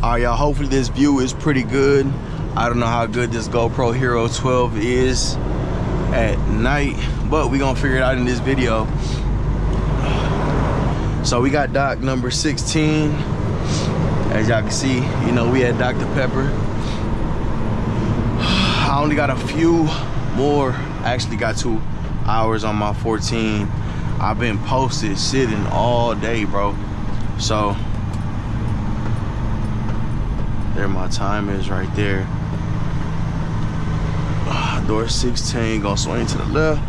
All right, y'all, hopefully this view is pretty good. I don't know how good this GoPro Hero 12 is at night, but we gonna figure it out in this video. So we got dock number 16. As y'all can see, you know, we had Dr. Pepper. I only got a few more. I actually got 2 hours on my 14. I've been posted sitting all day, bro. So there my time is right there. Door 16 gonna swing to the left.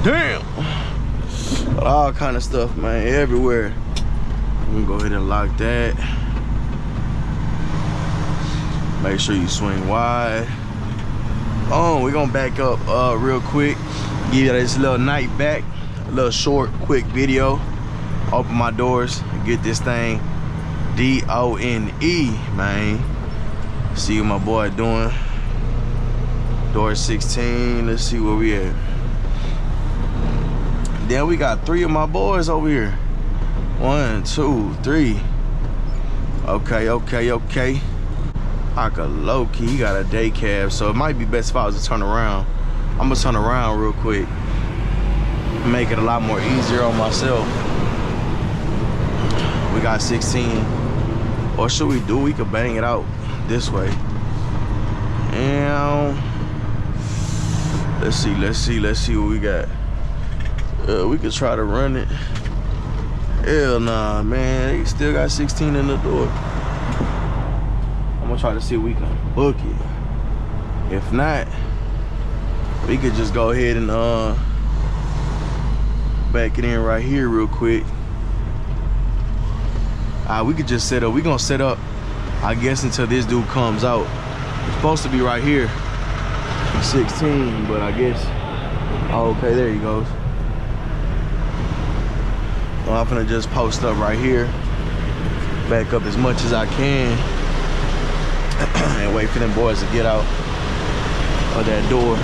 Damn, all kind of stuff, man, everywhere. I'm gonna go ahead and lock that. Make sure you swing wide. Oh, we're gonna back up real quick, give you this little night back, a little short quick video. Open my doors and get this thing D-O-N-E, man. See what my boy doing. Door 16, let's see where we at. Then we got 3 of my boys over here. 1, 2, 3. Okay. I could low-key, he got a day cab, so it might be best if I was to turn around. I'm gonna turn around real quick. Make it a lot more easier on myself. We got 16. Or should we could bang it out this way. And let's see what we got. We could try to run it. Hell nah, man. They still got 16 in the door. I'm gonna try to see if we can book it. If not, we could just go ahead and back it in right here real quick. We could just set up. We gonna set up, I guess, until this dude comes out. It's supposed to be right here, 16, but I guess, oh, okay, there he goes. Well, I'm gonna just post up right here, back up as much as I can, and wait for them boys to get out of that door.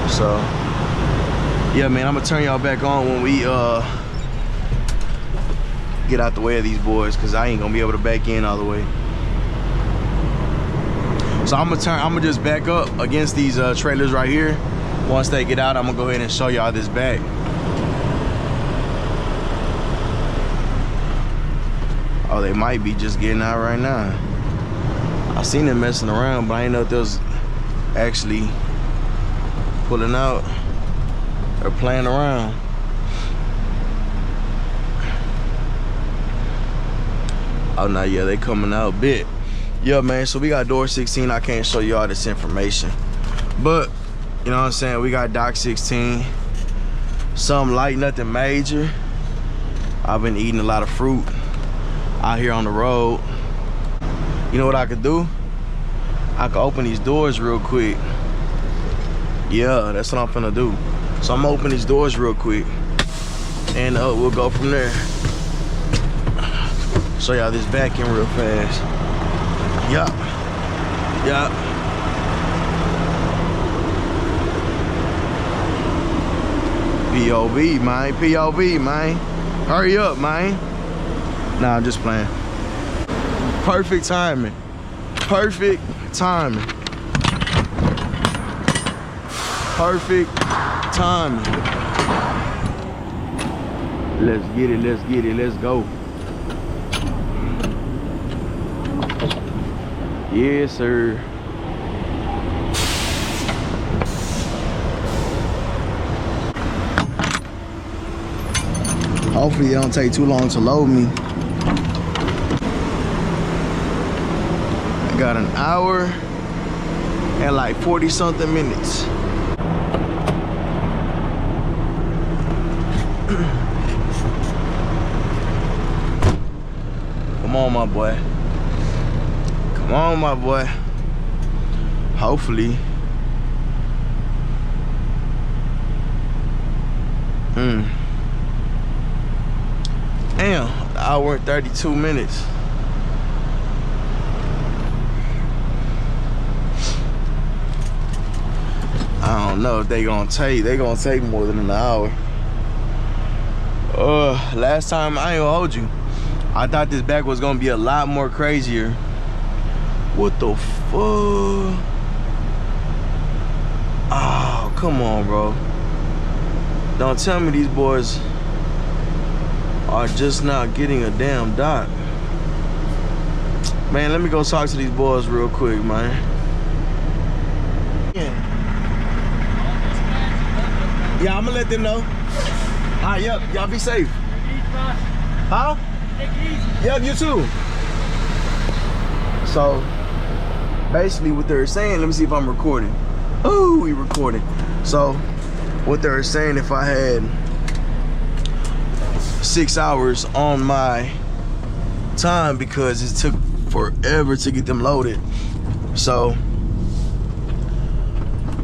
So, yeah, man, I'm gonna turn y'all back on when we get out the way of these boys, because I ain't gonna be able to back in all the way. So I'm gonna just back up against these trailers right here. Once they get out, I'm gonna go ahead and show y'all this back. Oh, they might be just getting out right now. I seen them messing around, but I didn't know if they was actually pulling out or playing around. Oh no, yeah, they coming out a bit. Yeah, man, so we got door 16. I can't show you all this information, but you know what I'm saying, we got dock 16. Something light, nothing major. I've been eating a lot of fruit out here on the road. You know what I could do? I could open these doors real quick. Yeah, that's what I'm finna do. So I'm gonna open these doors real quick, and we'll go from there. Show y'all this back end real fast. Yup. POV, man. POV, man. Hurry up, man. Nah, I'm just playing. Perfect timing. Perfect timing. Perfect timing. Let's get it, let's go. Yes, sir. Hopefully it don't take too long to load me. I got an hour and like 40 something minutes. Come on, my boy. Come on, my boy. Hopefully. Damn, an hour and 32 minutes. I don't know if they gonna take more than an hour. Last time, I ain't gonna hold you, I thought this back was gonna be a lot more crazier. What the fuck? Oh, come on, bro. Don't tell me these boys are just not getting a damn dock. Man, let me go talk to these boys real quick, man. Yeah, I'm gonna let them know. All right, yep, y'all be safe. Huh? Yep, you too. So, basically what they're saying, let me see if I'm recording. Oh, we recording. So, what they're saying, if I had 6 hours on my time, because it took forever to get them loaded. So,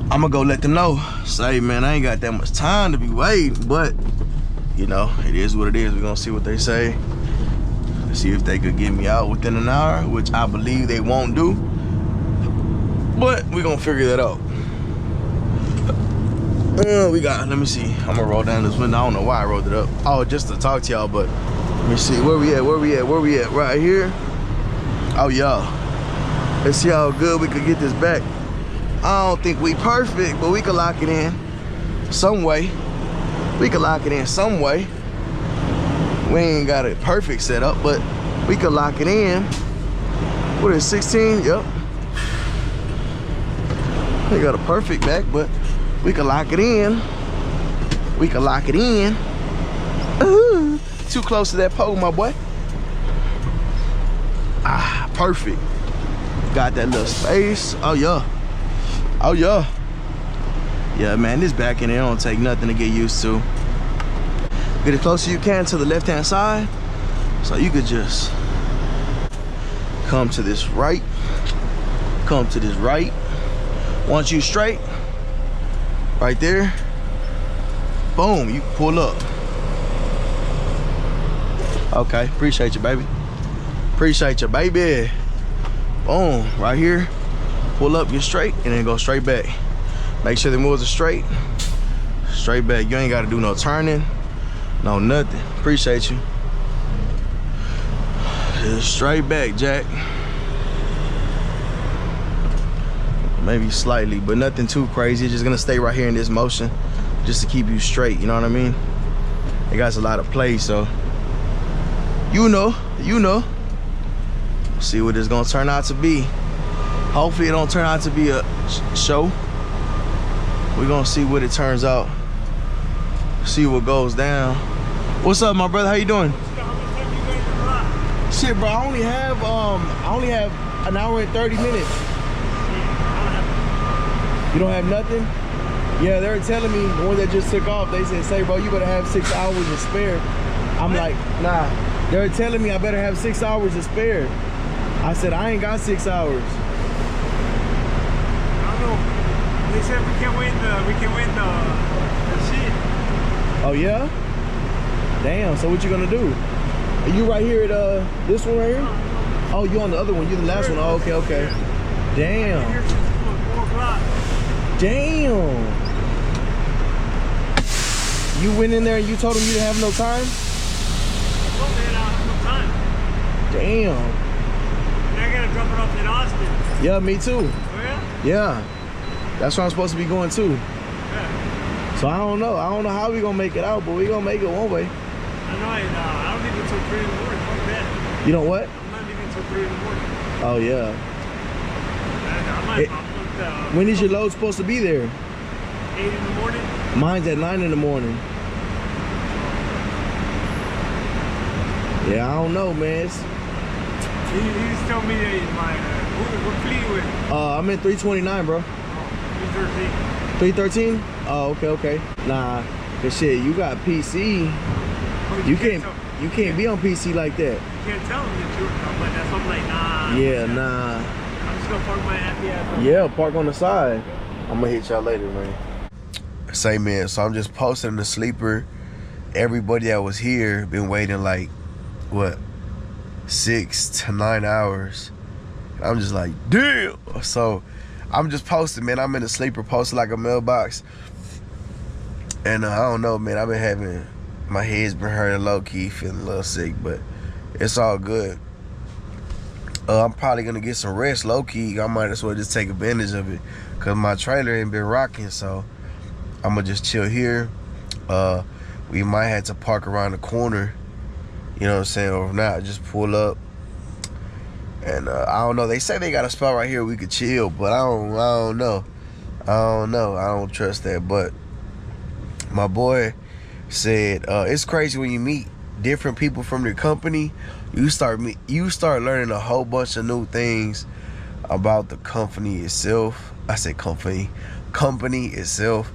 I'm gonna go let them know. Say, man, I ain't got that much time to be waiting, but you know, it is what it is. We're gonna see what they say. See if they could get me out within an hour, which I believe they won't do. But we're gonna figure that out. Let me see. I'm gonna roll down this window. I don't know why I rolled it up. Oh, just to talk to y'all, but let me see. Where we at? Right here? Oh, yeah. Let's see how good we could get this back. I don't think we perfect, but we could lock it in some way. We could lock it in some way. We ain't got a perfect setup, but we could lock it in. What is 16? Yep. We got a perfect back, but we could lock it in. We could lock it in. Too close to that pole, my boy. Ah, perfect. Got that little space. Oh, yeah. Oh, yeah. Yeah, man, this back in there don't take nothing to get used to. Get as close as you can to the left-hand side, so you could just come to this right, come to this right. Once you straight, right there, boom, you pull up. Okay, appreciate you, baby. Appreciate you, baby. Boom, right here, pull up, get straight, and then go straight back. Make sure the wheels are straight back. You ain't gotta do no turning, no nothing. Appreciate you. Just straight back, Jack. Maybe slightly, but nothing too crazy. Just gonna stay right here in this motion just to keep you straight, you know what I mean? It got a lot of play, so you know. See what it's gonna turn out to be. Hopefully it don't turn out to be a show. We're gonna see what it turns out. See what goes down. What's up, my brother? How you doing? Shit, bro, I only have an hour and 30 minutes. You don't have nothing? Yeah, they were telling me, the one that just took off, they said, say, bro, you better have 6 hours to spare. I'm like, nah. They were telling me I better have 6 hours to spare. I said, I ain't got 6 hours. I don't know. They said we can win the shit. Oh yeah? Damn, so what you gonna do? Are you right here at this one right here? Oh, you on the other one, you the last one. Oh, okay. Damn. I've been here since 4 o'clock. Damn. You went in there and you told them you didn't have no time? I told them I don't have no time. Damn. And I gotta drop it off in Austin. Yeah, me too. Oh yeah? Yeah. That's where I'm supposed to be going too. Yeah. So I don't know how we gonna make it out, but we gonna make it one way. I know, I don't leave until 3 in the morning. Fuck that. You know what? I'm not leaving until 3 in the morning. Oh yeah. When is your load supposed to be there? 8 in the morning. Mine's at 9 in the morning. Yeah, I don't know, man. You just told me that what fleet you with? I'm in 329, bro. 313. 313? Oh, okay. Nah, cause shit, you got PC. You can't be on PC like that. You can't tell them that you're but that's I'm like, nah. Yeah, nah. I'm just gonna park my happy ass. Yeah, park on the side. I'm gonna hit y'all later, man. Say, man, so I'm just posting the sleeper. Everybody that was here been waiting like, what, 6 to 9 hours. I'm just like, damn. So I'm just posting, man. I'm in the sleeper, posting like a mailbox. And I don't know, man. I've been having, my head's been hurting low key, feeling a little sick, but It's all good. I'm probably gonna get some rest, low key. I might as well just take advantage of it, cause my trailer ain't been rocking. So I'm gonna just chill here. We might have to park around the corner, you know what I'm saying, or if not, just pull up. And I don't know. They say they got a spot right here we could chill, but I don't know. I don't trust that. But my boy said it's crazy when you meet different people from your company. You start learning a whole bunch of new things about the company itself. I said company itself.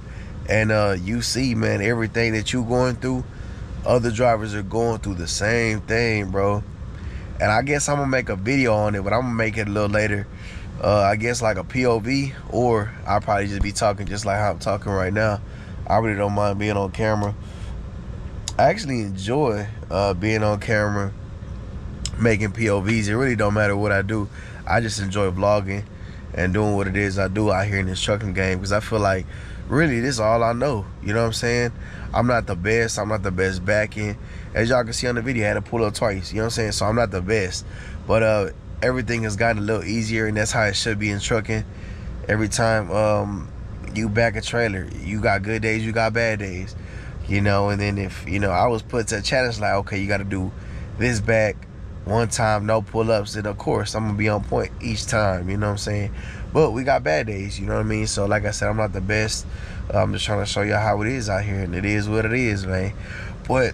And you see, man, everything that you going through, other drivers are going through the same thing, bro. And I guess I'm gonna make a video on it, but I'm gonna make it a little later. I guess like a POV, or I'll probably just be talking just like how I'm talking right now. I really don't mind being on camera. I actually enjoy being on camera, making POVs. It really don't matter what I do. I just enjoy vlogging and doing what it is I do out here in this trucking game, because I feel like really this is all I know. You know what I'm saying? I'm not the best. I'm not the best backing. As y'all can see on the video, I had to pull up twice. You know what I'm saying? So I'm not the best. But everything has gotten a little easier, and that's how it should be in trucking. Every time you back a trailer, you got good days, you got bad days. You know, and then if, you know, I was put to a challenge like, okay, you got to do this back one time, no pull-ups, and of course I'm gonna be on point each time, you know what I'm saying? But we got bad days, you know what I mean? So like I said, I'm not the best. I'm just trying to show you how it is out here, and it is what it is, man. But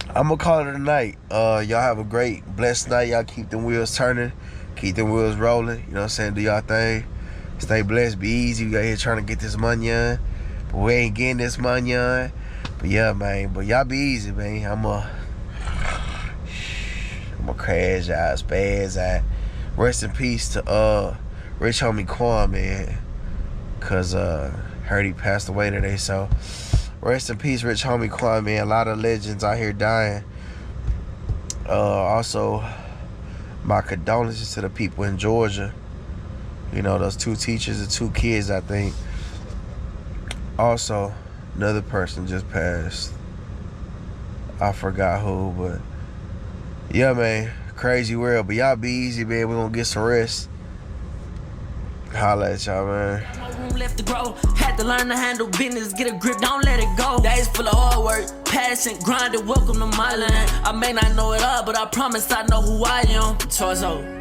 I'm gonna call it a night. Y'all have a great, blessed night. Y'all keep them wheels turning, keep them wheels rolling, you know what I'm saying? Do y'all thing. Stay blessed, be easy. We got here trying to get this money on, but we ain't getting this money on. But yeah, man, but y'all be easy, man. I'm gonna crash out, spaz out. Rest in peace to rich homie Quan, man, cause heard he passed away today. So rest in peace, rich homie Quan, man. A lot of legends out here dying. Also, my condolences to the people in Georgia. You know, those 2 teachers and 2 kids, I think. Also, another person just passed. I forgot who, but yeah, man, crazy world. But y'all be easy, man. We gonna get some rest. Holla at y'all, man. Left to grow, had to learn to handle business, get a grip, don't let it go. Days full of hard work, passion, grinding, welcome to my land. I may not know it all, but I promise I know who I am. Torso.